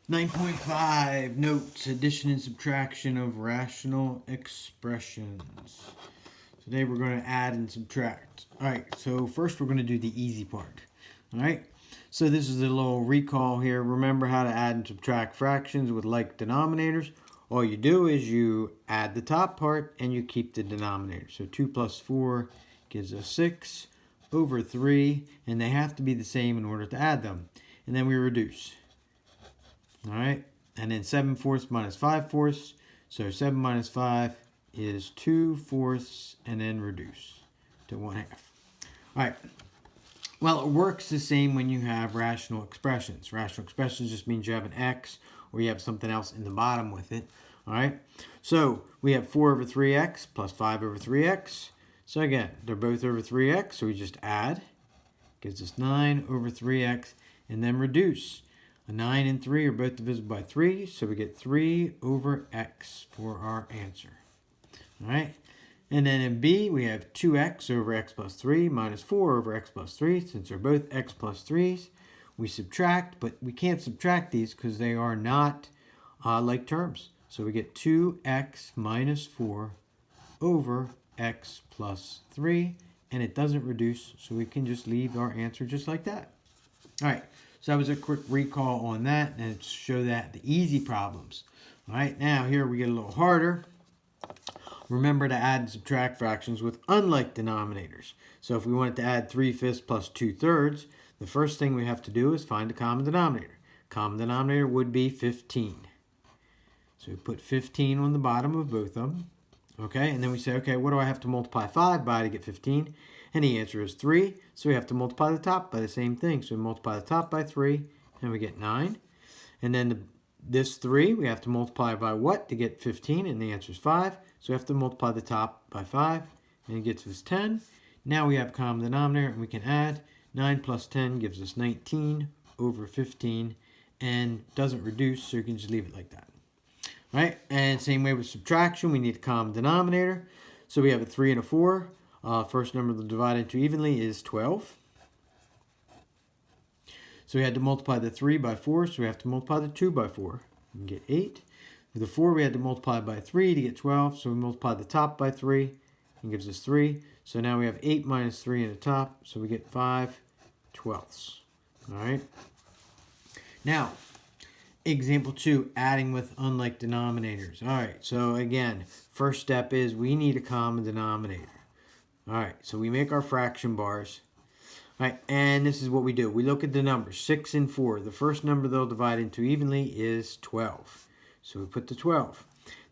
9.5 Notes, addition and subtraction of rational expressions. Today we're going to add and subtract. Alright, so first we're going to do the easy part. Alright, so this is a little recall here. Remember how to add and subtract fractions with like denominators. All you do is you add the top part and you keep the denominator. So 2 plus 4 gives us 6 over 3, and they have to be the same in order to add them. And then we reduce. Alright, and then 7/4 minus 5/4. So 7 minus 5 is 2/4, and then reduce to 1/2. Alright, well, it works the same when you have rational expressions. Rational expressions just means you have an x or you have something else in the bottom with it. Alright, so we have 4 over 3x plus 5 over 3x. So again, they're both over 3x, so we just add. Gives us 9 over 3x, and then reduce. A 9 and 3 are both divisible by 3, so we get 3 over x for our answer. Alright, and then in B, we have 2x over x plus 3 minus 4 over x plus 3. Since they're both x plus 3's, we subtract, but we can't subtract these because they are not like terms. So we get 2x minus 4 over x plus 3, and it doesn't reduce, so we can just leave our answer just like that. Alright, so that was a quick recall on that, and to show that the easy problems. Alright, now here we get a little harder. Remember to add and subtract fractions with unlike denominators. So if we wanted to add 3/5 plus 2/3, the first thing we have to do is find a common denominator. Common denominator would be 15. So we put 15 on the bottom of both of them. Okay, and then we say, okay, what do I have to multiply 5 by to get 15? And the answer is 3, so we have to multiply the top by the same thing. So we multiply the top by 3, and we get 9. And then this 3, we have to multiply by what to get 15? And the answer is 5. So we have to multiply the top by 5, and it gets us 10. Now we have a common denominator, and we can add. 9 plus 10 gives us 19 over 15, and doesn't reduce, so you can just leave it like that. Right, and same way with subtraction, we need a common denominator. So we have a 3 and a 4. First number to divide into evenly is 12. So we had to multiply the 3 by 4, so we have to multiply the 2 by 4 and get 8. With the 4, we had to multiply by 3 to get 12, so we multiply the top by 3 and gives us 3. So now we have 8 minus 3 in the top, so we get 5/12. All right. Now, example 2, adding with unlike denominators. All right, so again, first step is we need a common denominator. All right, so we make our fraction bars. All right, and this is what we do. We look at the numbers, 6 and 4. The first number they'll divide into evenly is 12. So we put the 12.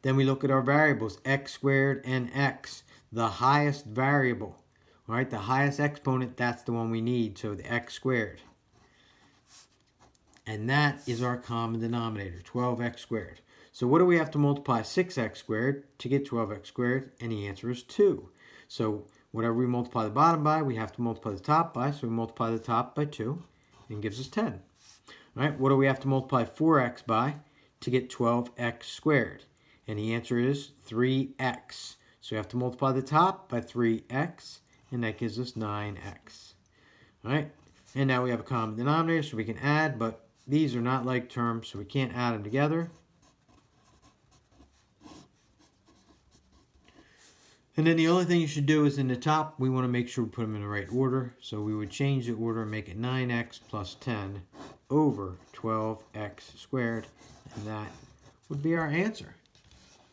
Then we look at our variables, x squared and x, the highest variable. All right, the highest exponent, that's the one we need, so the x squared. And that is our common denominator, 12x squared. So what do we have to multiply 6x squared to get 12x squared? And the answer is 2. So whatever we multiply the bottom by, we have to multiply the top by. So we multiply the top by 2 and gives us 10. All right, what do we have to multiply 4x by to get 12x squared? And the answer is 3x. So we have to multiply the top by 3x, and that gives us 9x. All right, and now we have a common denominator, so we can add, but these are not like terms, so we can't add them together. And then the only thing you should do is in the top, we want to make sure we put them in the right order. So we would change the order and make it 9x plus 10 over 12x squared. And that would be our answer.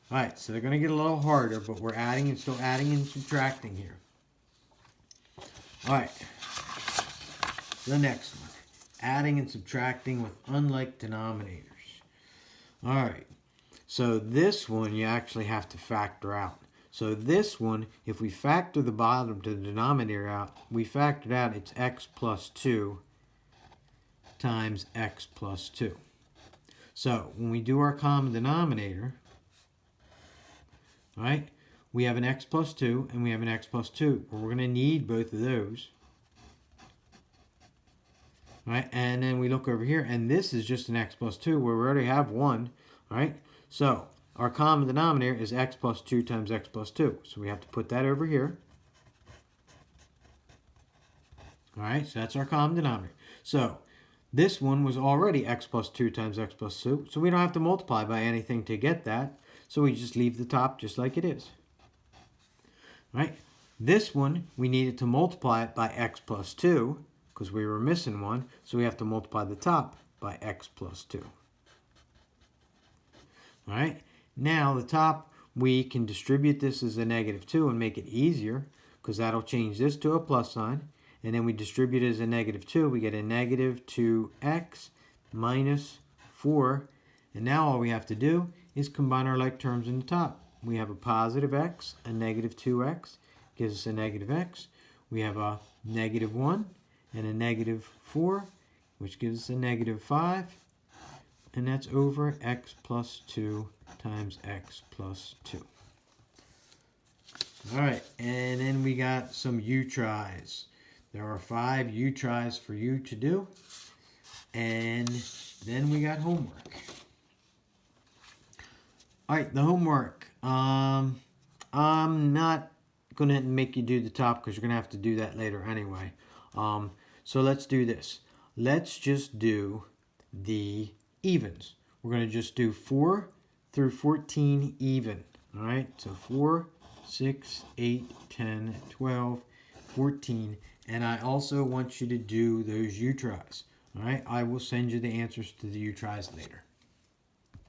All right, so they're going to get a little harder, but we're adding and still adding and subtracting here. All right, the next one. Adding and subtracting with unlike denominators. All right, so this one you actually have to factor out. So this one, if we factor the bottom to the denominator out, we factored out it's x plus 2 times x plus 2. So when we do our common denominator, all right, we have an x plus 2 and we have an x plus 2. Well, we're going to need both of those. Right, and then we look over here, and this is just an x plus 2 where we already have 1. Right, so our common denominator is x plus 2 times x plus 2. So we have to put that over here. All right, so that's our common denominator. So This one was already x plus 2 times x plus 2, so we don't have to multiply by anything to get that. So we just leave the top just like it is. Right? This one, we needed to multiply it by x plus 2 because we were missing one, so we have to multiply the top by x plus 2. All right? Now the top, we can distribute this as a negative 2 and make it easier because that'll change this to a plus sign. And then we distribute it as a negative 2. We get a negative 2x minus 4. And now all we have to do is combine our like terms in the top. We have a positive x, a negative 2x, gives us a negative x. We have a negative 1 and a negative 4, which gives us a negative 5. And that's over x plus 2 times x plus 2. All right, and then we got some U-tries. There are 5 U-tries for you to do. And then we got homework. All right, the homework. I'm not going to make you do the top because you're going to have to do that later anyway. So let's do this. Let's just do the evens. We're going to just do 4 through 14 even. All right, so 4, 6, 8, 10, 12, 14. And I also want you to do those U-tries. All right, I will send you the answers to the U-tries later.